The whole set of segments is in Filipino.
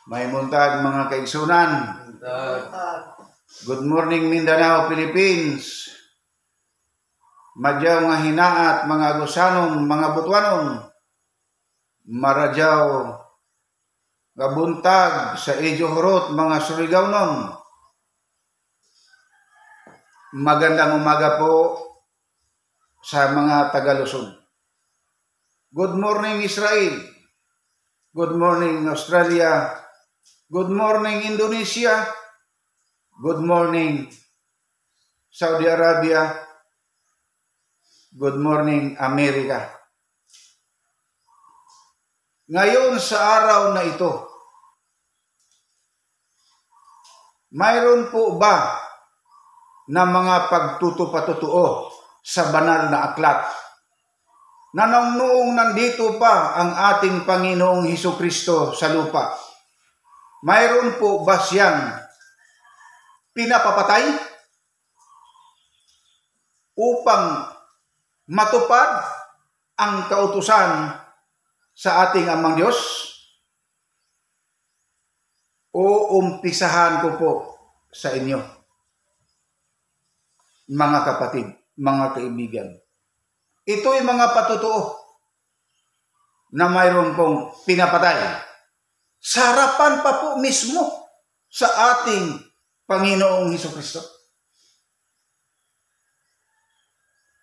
May muntag mga kaigsunan. Good morning Mindanao, Philippines. Madyaw nga hinaat mga gusanon, mga butwanon. Maradyaw nga buntag sa Edyo Horot mga Surigawnon. Magandang umaga po sa mga Taga-Luzon. Good morning Israel. Good morning Australia. Good morning Indonesia. Good morning Saudi Arabia. Good morning Amerika. Ngayon sa araw na ito, mayroon po ba na mga pagtutupatutuo sa banal na aklat na noong nandito pa ang ating Panginoong Hesukristo sa lupa? Mayroon po ba siyang pinapapatay upang matupad ang kautusan sa ating Amang Diyos? O umpisahan ko po sa inyo, mga kapatid, mga kaibigan. Ito'y mga patutuo na mayroon pong pinapatay sa harapan pa po mismo sa ating Panginoong Hesukristo.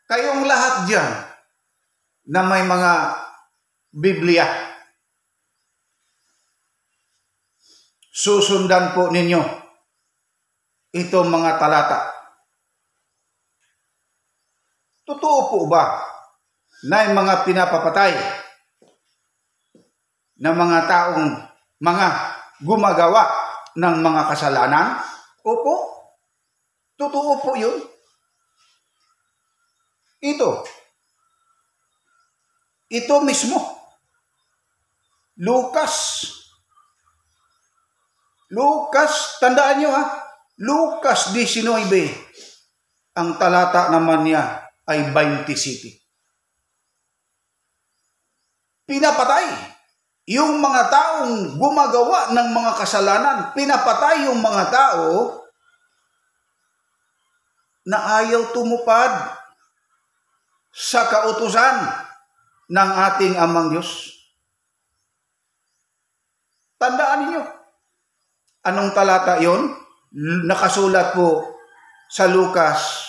Kayong lahat dyan na may mga Biblia, susundan po ninyo itong mga talata. Totoo po ba na yung mga pinapapatay na mga taong mga gumagawa ng mga kasalanan? Opo, totoo po yun. Ito mismo, Lucas, tandaan nyo Lucas 19, ang talata naman niya ay 27. Pinapatay yung mga taong gumagawa ng mga kasalanan. Pinapatay yung mga tao na ayaw tumupad sa kautusan ng ating Amang Diyos. Tandaan niyo, anong talata yon? Nakasulat po sa Lucas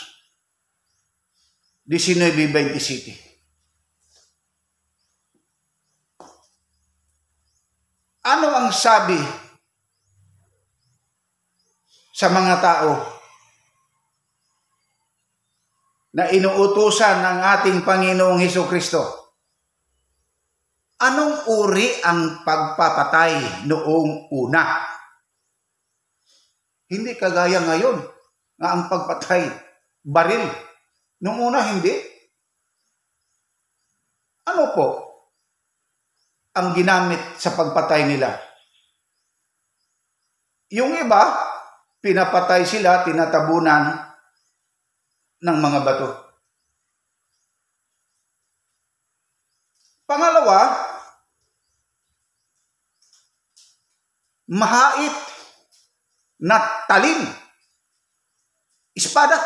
19:27. Ano ang sabi sa mga tao na inuutusan ng ating Panginoong Hesukristo? Anong uri ang pagpapatay noong una? Hindi kagaya ngayon na ang pagpatay baril. Noong una, hindi. Ano po ang ginamit sa pagpatay nila? Yung iba, pinapatay sila, tinatabunan ng mga bato. Pangalawa, mahait na talim, espada.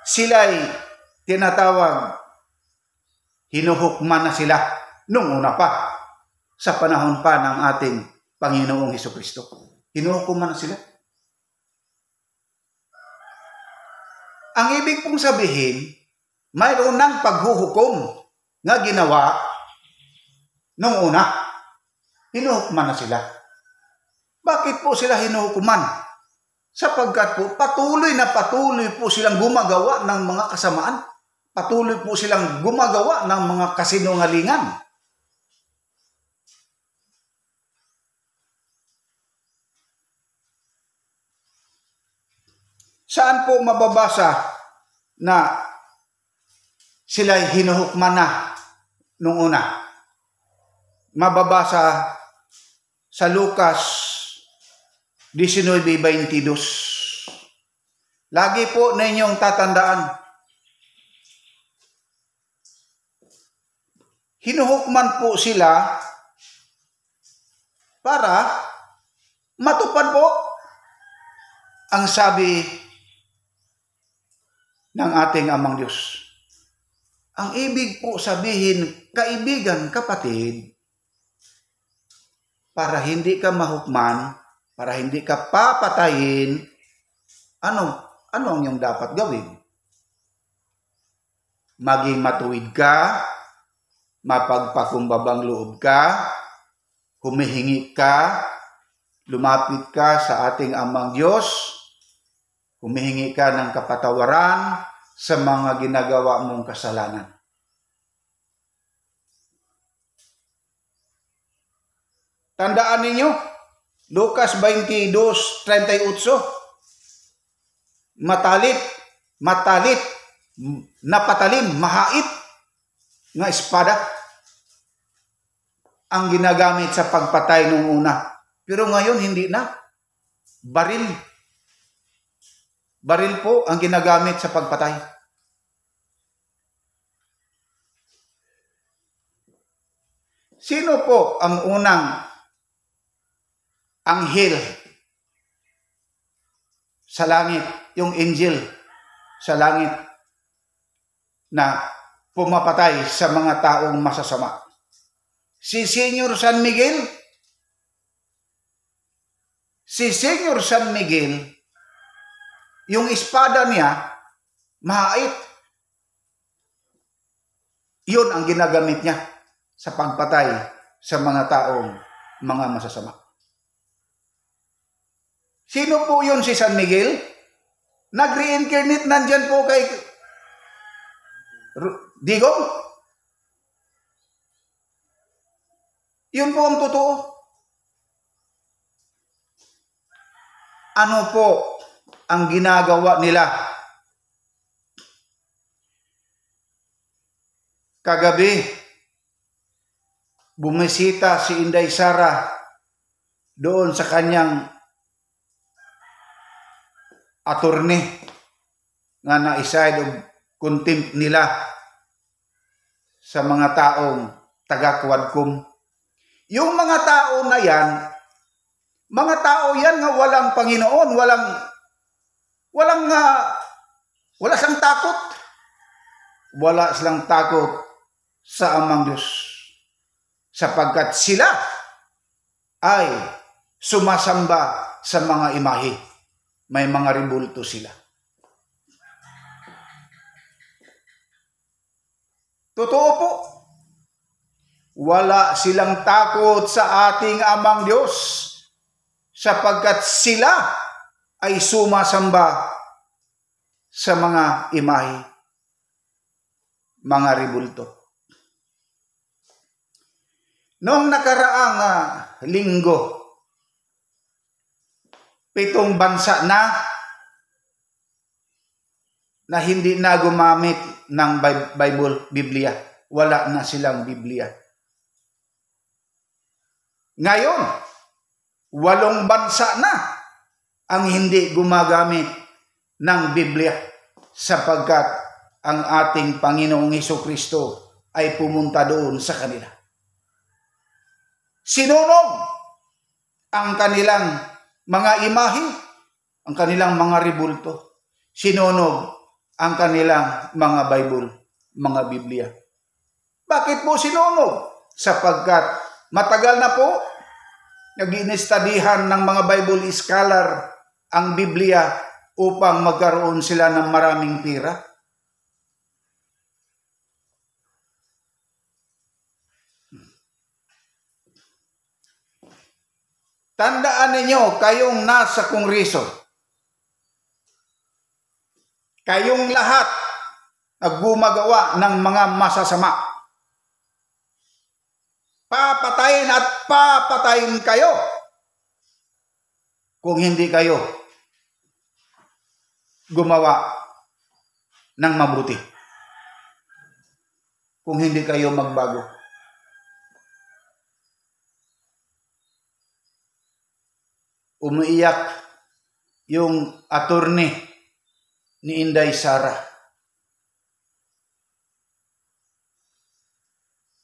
Sila'y tinatawag, hinuhukman na sila nung una pa, sa panahon pa ng ating Panginoong Hesukristo. Hinuhukman na sila. Ang ibig pong sabihin, mayroon ng paghuhukom na ginawa nung una. Hinuhukman na sila. Bakit po sila hinuhukuman? Sapagkat po patuloy po silang gumagawa ng mga kasamaan. Patuloy po silang gumagawa ng mga kasinungalingan. Saan po mababasa na sila'y hinuhukman na nung una? Mababasa sa Lucas 19:22. Lagi po ninyong tatandaan, hinuhukman po sila para matupad po ang sabi ng ating Amang Diyos. Ang ibig po sabihin, kaibigan, kapatid, para hindi ka mahukman, para hindi ka papatayin, ano ang iyong dapat gawin? Maging matuwid ka, mapagpakumbabang loob ka, humihingi ka, lumapit ka sa ating Amang Diyos, humihingi ka ng kapatawaran sa mga ginagawa mong kasalanan. Tandaan ninyo, Lucas 22:38, matalit, napatalim, mahait nga espada ang ginagamit sa pagpatay nung una. Pero ngayon hindi na. Baril po ang ginagamit sa pagpatay. Sino po ang unang anghel sa langit, yung angel sa langit na pumapatay sa mga taong masasama? Si Señor San Miguel. Si Señor San Miguel, yung espada niya, mahait. Yun ang ginagamit niya sa pagpatay sa mga taong mga masasama. Sino po yun si San Miguel? Nag-reincarnate nandyan po kay Digong. Yun po ang totoo. Ano po ang ginagawa nila? Kagabi, bumisita si Inday Sara doon sa kanyang attorney nga na-iside of contempt nila sa mga taong taga-Quadcom. Yung mga tao na yan, mga tao yan nga walang Panginoon, wala silang takot. Wala silang takot sa Amang Diyos. Sapagkat sila ay sumasamba sa mga imahe. May mga ribulto sila. Totoo po. Wala silang takot sa ating Amang Diyos sapagkat sila ay sumasamba sa mga imahe, mga ribulto. Noong nakaraang linggo, 7 bansa na hindi na gumamit ng Biblia. Wala na silang Biblia. Ngayon, 8 bansa na ang hindi gumagamit ng Biblia sapagkat ang ating Panginoong Hesukristo ay pumunta doon sa kanila. Sinunog ang kanilang mga imahe, ang kanilang mga ribulto. Sinunog ang kanilang mga Bible, mga Biblia. Bakit po sinunog? Sapagkat matagal na po nag-iinistadihan ng mga Bible scholar ang Biblia upang magkaroon sila ng maraming pira. Tandaan ninyo, kayong nasa Kongreso, kayong lahat ang gumagawa ng mga masasama. Papatayin at papatayin kayo kung hindi kayo gumawa ng mabuti. Kung hindi kayo magbago. Umiiyak yung attorney ni Inday Sara.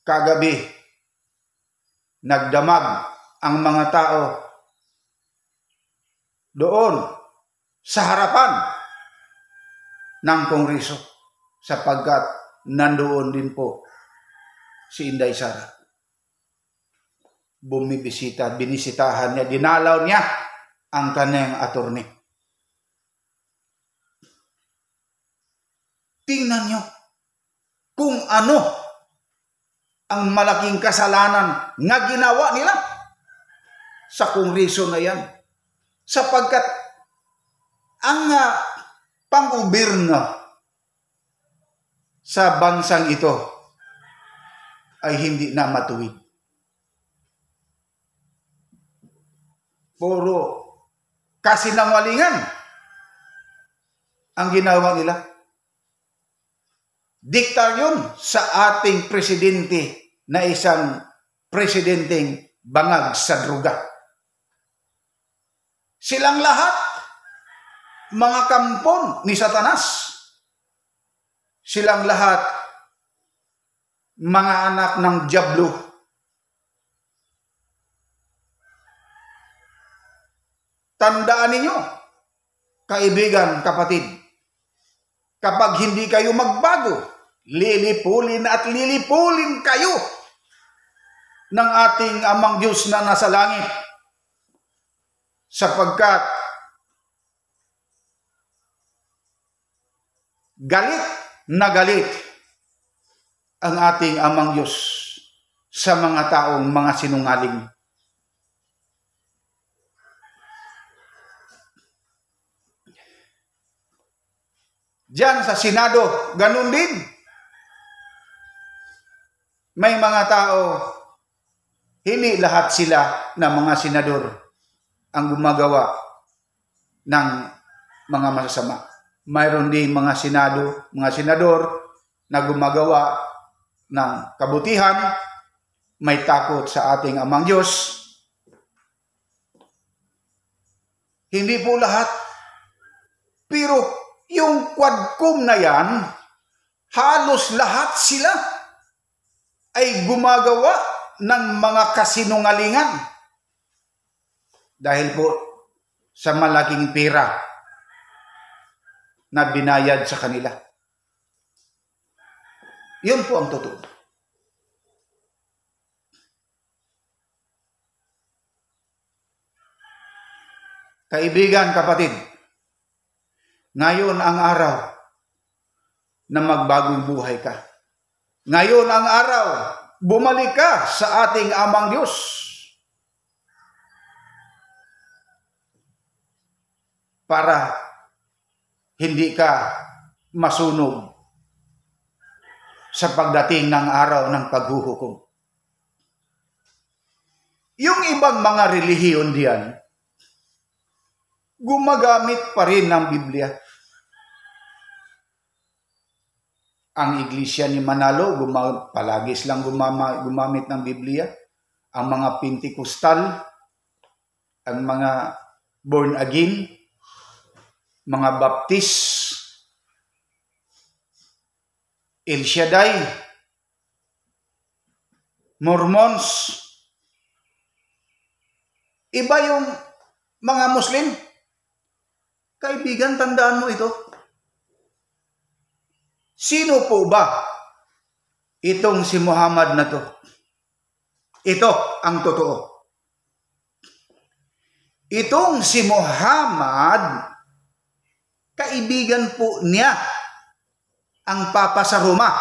Kagabi, nagdamag ang mga tao doon sa harapan ng Kongreso sapagkat nandoon din po si Inday Sara. Binisitahan niya, dinalaw niya ang kanyang attorney. Tingnan niyo kung ano ang malaking kasalanan na ginawa nila sa Kongreso na yan. Sapagkat ang pang-gobyerno sa bansang ito ay hindi na matuwid. Puro kasinungalingan ang ginawa nila. Dikta yun sa ating presidente na isang presidenteng bangag sa droga. Silang lahat, mga kampon ni Satanas. Silang lahat, mga anak ng Diablo. Tandaan ninyo, kaibigan, kapatid, kapag hindi kayo magbago, lilipulin at lilipulin kayo ng ating Amang Diyos na nasa langit. Sapagkat galit na galit ang ating Amang Diyos sa mga taong mga sinungaling. Diyan sa Senado, ganun din. May mga tao, hindi lahat sila na mga senador ang gumagawa ng mga masasama. Mayroon din mga senador na gumagawa ng kabutihan, may takot sa ating Amang Diyos. Hindi po lahat. Pero yung quadcom na yan, halos lahat sila ay gumagawa ng mga kasinungalingan. Dahil po sa malaking pera na binayad sa kanila. Yun po ang totoo. Kaibigan, kapatid, ngayon ang araw na magbagong buhay ka. Ngayon ang araw, bumalik ka sa ating Amang Diyos. Para hindi ka masunog sa pagdating ng araw ng paghuhukom. Yung ibang mga relihiyon diyan, gumagamit pa rin ng Biblia. Ang Iglesia ni Manalo, palagi silang gumamit ng Biblia. Ang mga Pentecostal, ang mga born again, mga Baptist, El Shaddai, Mormons, iba yung mga Muslim. Kaibigan, tandaan mo ito. Sino po ba itong si Muhammad na to? Ito ang totoo. Itong si Muhammad, kaibigan po niya ang Papa sa Roma.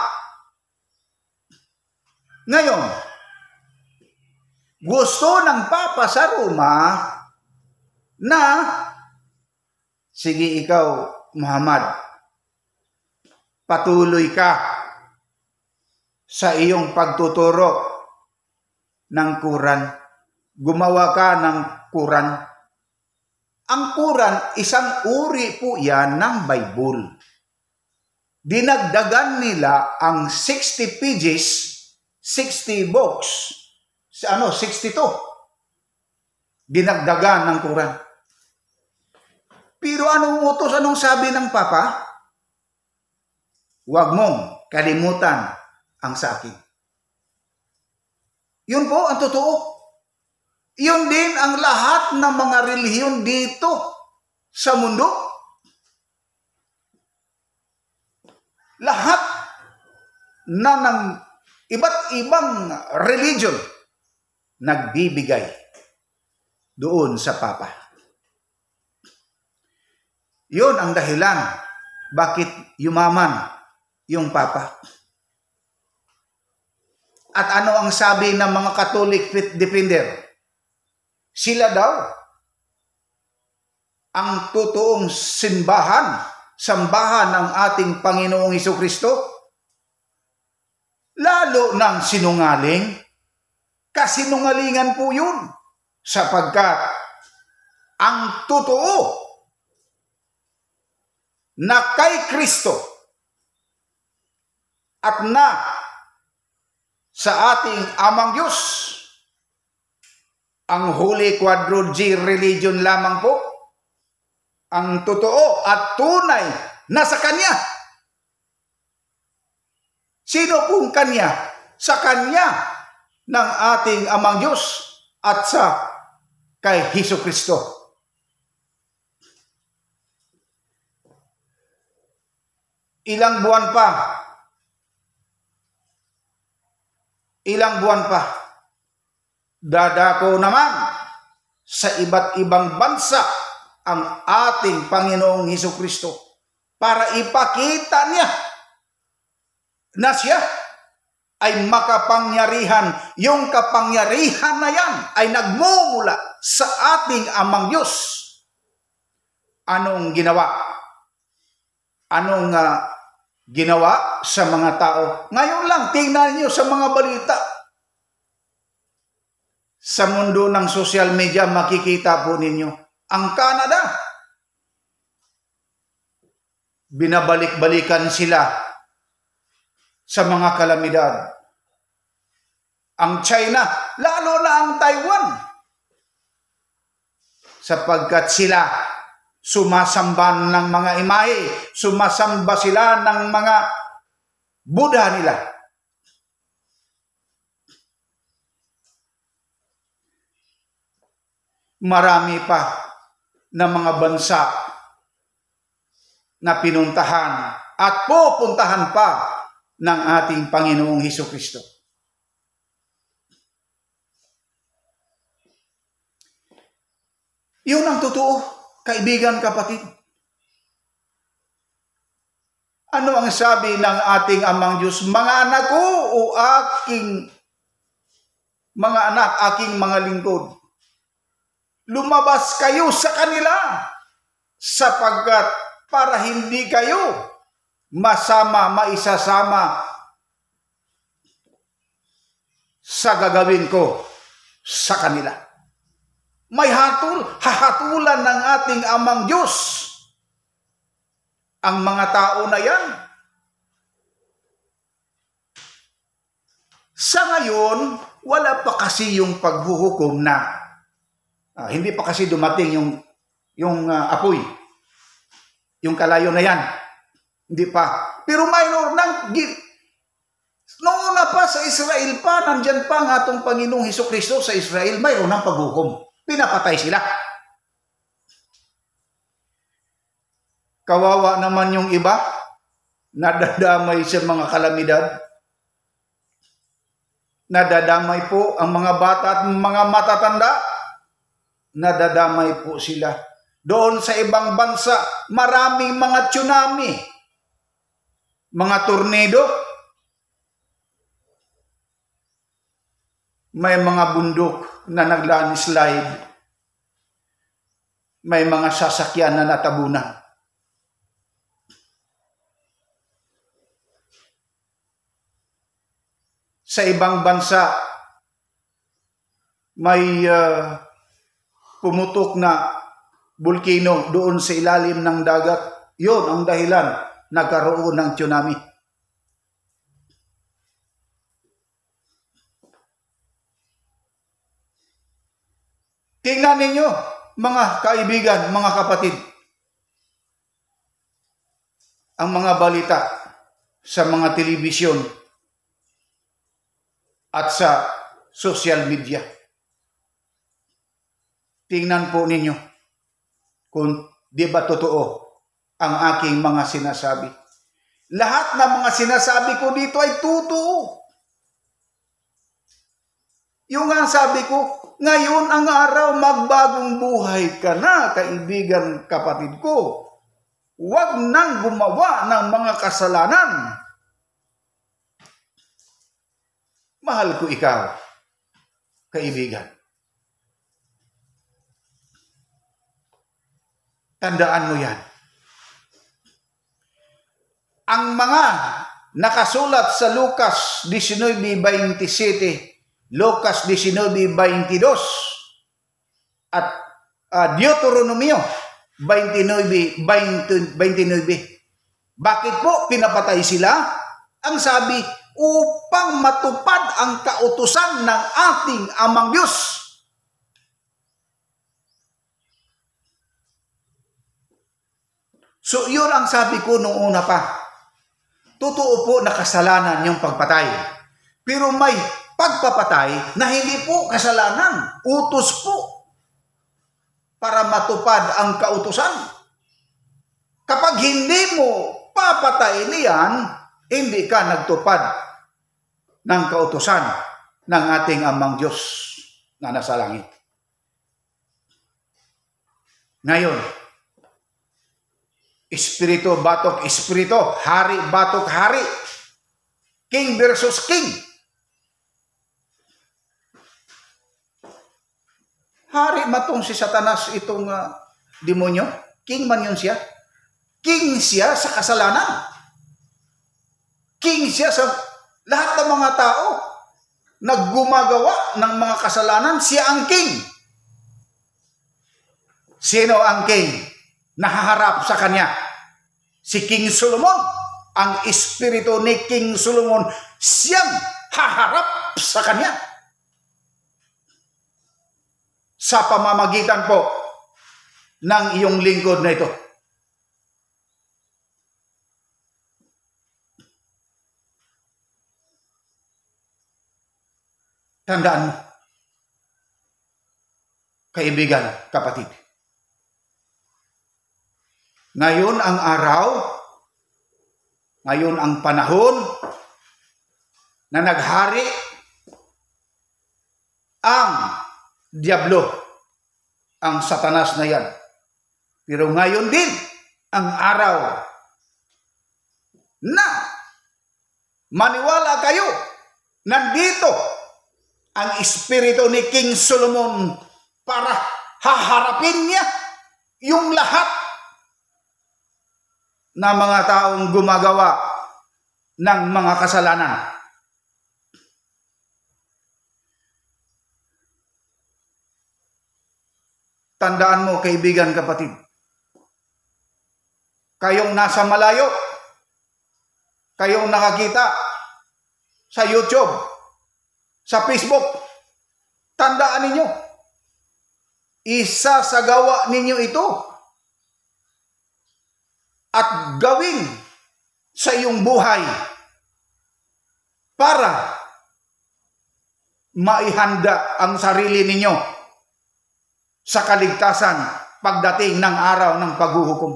Ngayon, gusto ng Papa sa Roma na, sige ikaw, Muhammad, patuloy ka sa iyong pagtuturo ng Quran. Gumawa ka ng Quran. Ang Quran, isang uri po yan ng Bible. Dinagdagan nila ang 60 pages, 60 books, 62. Dinagdagan ng Quran. Pero anong utos, anong sabi ng Papa? huwag mong kalimutan ang sa akin. Yun po ang totoo. Yun din ang lahat ng mga relihiyon dito sa mundo. Lahat na ng iba't ibang religion nagbibigay doon sa Papa. Yun ang dahilan bakit yumaman yung Papa. At ano ang sabi ng mga Catholic faith defender? Sila daw ang totoong sambahan ng ating Panginoong Hesukristo. Lalo ng sinungaling, kasinungalingan po yun, sapagkat ang totoo na kay Kristo at na sa ating amang Diyos, ang Holy Quadrogy Religion lamang po, ang totoo at tunay na sa Kanya. Sino pong Kanya? Sa Kanya ng ating amang Diyos at sa kay Hesukristo. Ilang buwan pa, dadako naman sa iba't ibang bansa ang ating Panginoong Hesukristo para ipakita niya na siya ay makapangyarihan. Yung kapangyarihan na yan ay nagmumula sa ating amang Diyos. Anong ginawa? Anong ginawa sa mga tao? Ngayon lang, tingnan niyo sa mga balita. Sa mundo ng social media, makikita po ninyo ang Canada. Binabalik-balikan sila sa mga kalamidad. Ang China, lalo na ang Taiwan, sapagkat sila sumasamba ng mga imahe, sumasamba sila ng mga Buddha nila. Marami pa na mga bansa na pinuntahan at pupuntahan pa ng ating Panginoong Hesukristo. Yun ang totoo, kaibigan, kapatid. Ano ang sabi ng ating amang Diyos? Mga anak ko o mga anak, aking mga lingkod, lumabas kayo sa kanila sapagkat para hindi kayo maisasama sa gagawin ko sa kanila. May hahatulan ng ating amang Diyos ang mga tao na yan. Sa ngayon, wala pa kasi yung paghuhukom na hindi pa kasi dumating yung apoy, yung kalayo na yan. Hindi pa. Pero mayroon noong una pa sa Israel pa, nandyan pa ang atong Panginoong Hesukristo sa Israel, mayroon ng paghukom. Pinapatay sila. Kawawa naman yung iba, nadadamay sa mga kalamidad. Nadadamay po ang mga bata at mga matatanda. Nadadamay po sila. Doon sa ibang bansa, maraming mga tsunami, mga tornado, may mga bundok na naglandslide, may mga sasakyan na natabunan. Sa ibang bansa, may pumutok na bulkino doon sa ilalim ng dagat. Yun ang dahilan nagkaroon ng tsunami. Tingnan ninyo, mga kaibigan, mga kapatid, ang mga balita sa mga telebisyon at sa social media. Tingnan po ninyo kung di ba totoo ang aking mga sinasabi. Lahat ng mga sinasabi ko dito ay totoo. Yung ang sabi ko, ngayon ang araw, magbagong buhay ka na, kaibigan, kapatid ko. Huwag nang gumawa ng mga kasalanan. Mahal ko ikaw, kaibigan. Tandaan mo yan. Ang mga nakasulat sa Lucas 19:27, Lucas 19:22 at Deuteronomio 29:29. Bakit po pinapatay sila? Ang sabi, upang matupad ang kautusan ng ating Amang Diyos. So yun ang sabi ko nung una pa. Totoo po na kasalanan yung pagpatay. Pero may pagpapatay na hindi po kasalanan. Utos po para matupad ang kautusan. Kapag hindi mo papatayin niyan, hindi ka nagtupad ng kautusan ng ating Amang Diyos na nasa langit. Ngayon, espiritu batok espiritu, hari batok hari, king versus king. Hari matong si Satanas itong demonyo, king man yun siya. King siya sa kasalanan. King siya sa lahat ng mga tao na gumagawa ng mga kasalanan, siya ang king. Sino ang king? Nahaharap sa kanya. Si King Solomon, ang espiritu ni King Solomon, siyang haharap sa kanya. Sa pamamagitan po ng iyong lingkod na ito. Tandaan mo, kaibigan, kapatid. Ngayon ang araw, ngayon ang panahon na naghari ang Diablo, ang Satanas na yan. Pero ngayon din ang araw na maniwala kayo, nandito ang espiritu ni King Solomon para haharapin niya yung lahat na mga taong gumagawa ng mga kasalanan. Tandaan mo, kaibigan, kapatid, kayong nasa malayo, kayong nakakita sa YouTube, sa Facebook, tandaan ninyo, isa sa gawa ninyo ito at gawin sa iyong buhay para maihanda ang sarili ninyo sa kaligtasan pagdating ng araw ng paghuhukom.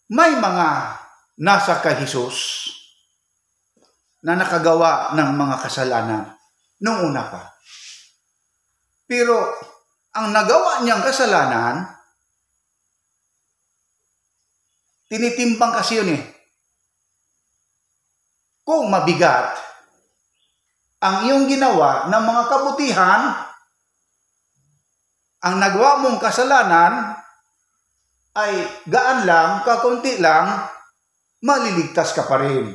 May mga nasa kay Jesus na nakagawa ng mga kasalanan nung una pa. Pero ang nagawa niyang kasalanan, tinitimbang kasi yun eh. Kung mabigat ang iyong ginawa ng mga kabutihan, ang nagawa mong kasalanan ay gaan lang, kakunti lang, maliligtas ka pa rin.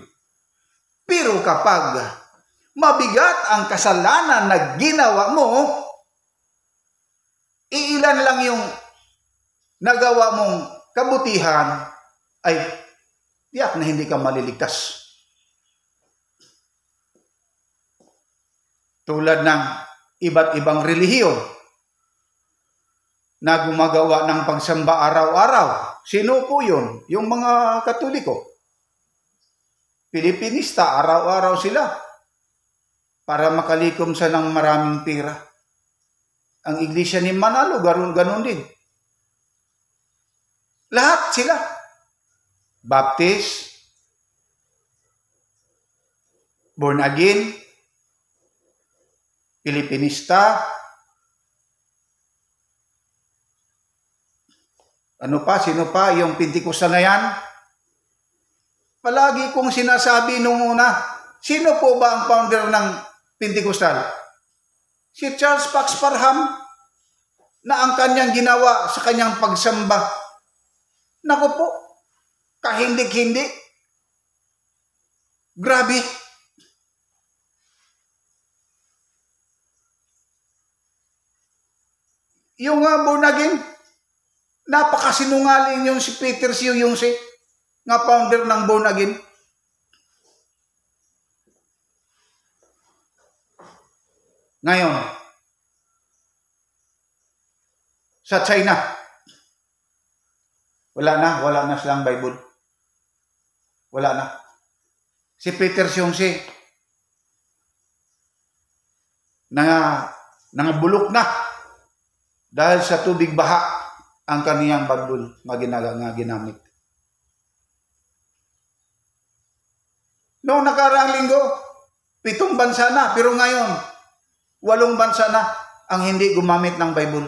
Pero kapag mabigat ang kasalanan na ginawa mo, iilan lang yung nagawa mong kabutihan, ay tiyak na hindi ka maliligtas. Tulad ng iba't ibang relihiyon, na gumagawa ng pagsamba araw-araw. Sino po yun? Yung mga Katoliko. Pilipinista, araw-araw sila para makalikom sa ng maraming pera. Ang iglesia ni Manalo, ganun din. Lahat sila. Baptist, born again, Pilipinista, ano pa, sino pa, yung Pentecostal na yan? Palagi kong sinasabi nung una, sino po ba ang founder ng Pentecostal? Si Charles Fox Parham, na ang kanyang ginawa sa kanyang pagsamba. Naku po, kahindik-hindi. Grabe. Yung born again, napakasinungaling yung si Peter Siu yung si nga founder ng born again. Ngayon, sa China, wala na silang Bible. Wala na. Si Peter Siu nangabulok na dahil sa tubig baha ang kaniyang Bible nga ginamit. Noong nakaraang linggo, 7 bansa na, pero ngayon, 8 bansa na ang hindi gumamit ng Bible.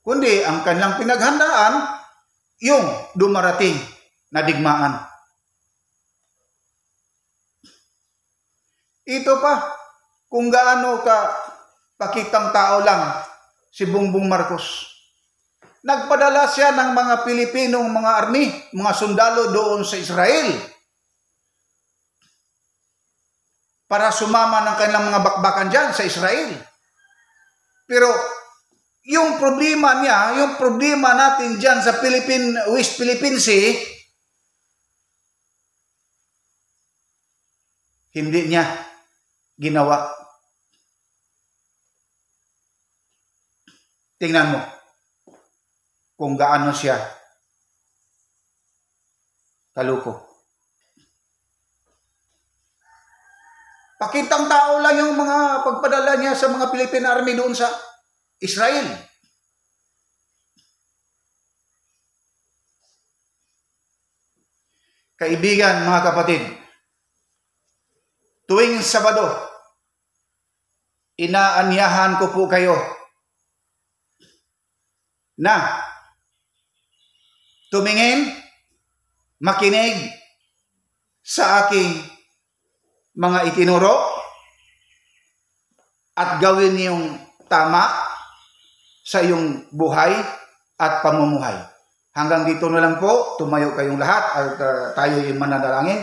Kundi ang kanilang pinaghandaan, yung dumarating na digmaan. Ito pa, kung gaano ka pakitang tao lang si Bongbong Marcos. Nagpadala siya ng mga Pilipinong mga army, mga sundalo doon sa Israel para sumama ng kanilang mga bakbakan dyan sa Israel. Pero yung problema niya, yung problema natin dyan sa West Philippine Sea, hindi niya ginawa. Tingnan mo kung gaano siya kaluko. Pakitang tao lang yung mga pagpadala niya sa mga Philippine Army doon sa Israel. Kaibigan, mga kapatid, tuwing Sabado, inaanyahan ko po kayo na tumingin, makinig sa aking mga itinuro at gawin yung tama sa iyong buhay at pamumuhay. Hanggang dito na lang po, tumayo kayong lahat at tayo yung mananalangin.